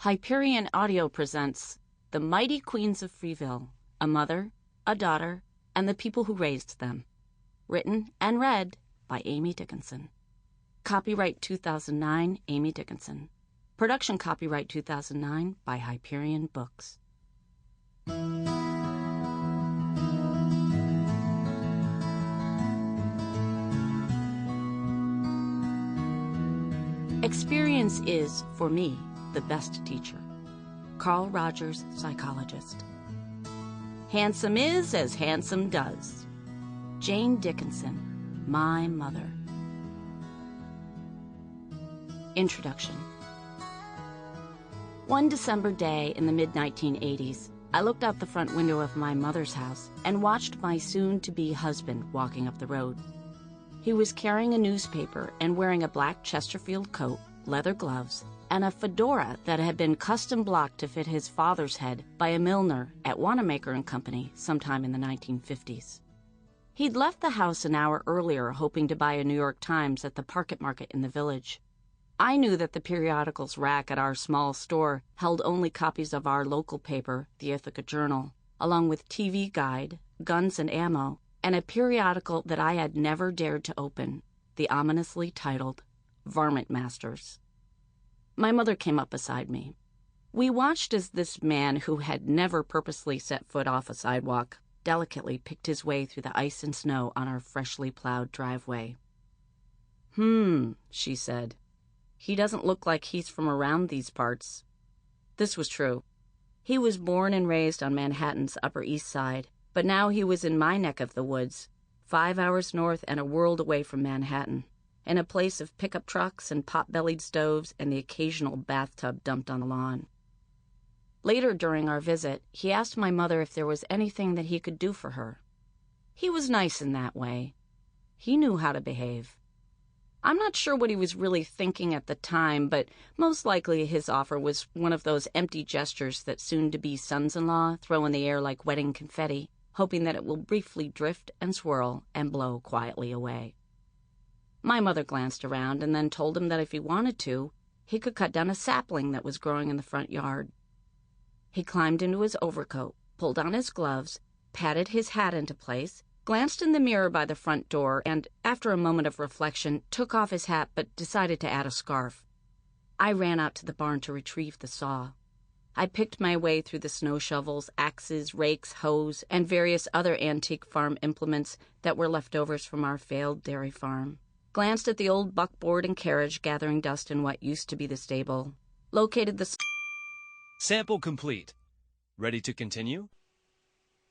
Hyperion Audio presents The Mighty Queens of Freeville, a mother, a daughter, and the people who raised them. Written and read by Amy Dickinson. Copyright 2009, Amy Dickinson. Production copyright 2009 by Hyperion Books. Experience is, for me, the best teacher. Carl Rogers, psychologist. Handsome is as handsome does. Jane Dickinson, my mother. Introduction. One December day in the mid-1980s, I looked out the front window of my mother's house and watched my soon-to-be husband walking up the road. He was carrying a newspaper and wearing a black Chesterfield coat, leather gloves, and a fedora that had been custom blocked to fit his father's head by a milliner at Wanamaker & Company sometime in the 1950s. He'd left the house an hour earlier hoping to buy a New York Times at the Parket Market in the village. I knew that the periodicals rack at our small store held only copies of our local paper, the Ithaca Journal, along with TV Guide, Guns and Ammo, and a periodical that I had never dared to open, the ominously titled Varmint Masters. My mother came up beside me. We watched as this man, who had never purposely set foot off a sidewalk, delicately picked his way through the ice and snow on our freshly plowed driveway. She said. He doesn't look like he's from around these parts. This was true. He was born and raised on Manhattan's Upper East Side, but now he was in my neck of the woods, 5 hours north and a world away from Manhattan, in a place of pickup trucks and pot-bellied stoves and the occasional bathtub dumped on the lawn. Later during our visit, he asked my mother if there was anything that he could do for her. He was nice in that way. He knew how to behave. I'm not sure what he was really thinking at the time, but most likely his offer was one of those empty gestures that soon-to-be sons-in-law throw in the air like wedding confetti, hoping that it will briefly drift and swirl and blow quietly away. My mother glanced around and then told him that if he wanted to, he could cut down a sapling that was growing in the front yard. He climbed into his overcoat, pulled on his gloves, patted his hat into place, glanced in the mirror by the front door, and, after a moment of reflection, took off his hat but decided to add a scarf. I ran out to the barn to retrieve the saw. I picked my way through the snow shovels, axes, rakes, hoes, and various other antique farm implements that were leftovers from our failed dairy farm. Glanced at the old buckboard and carriage gathering dust in what used to be the stable. Located the... Sample complete. Ready to continue?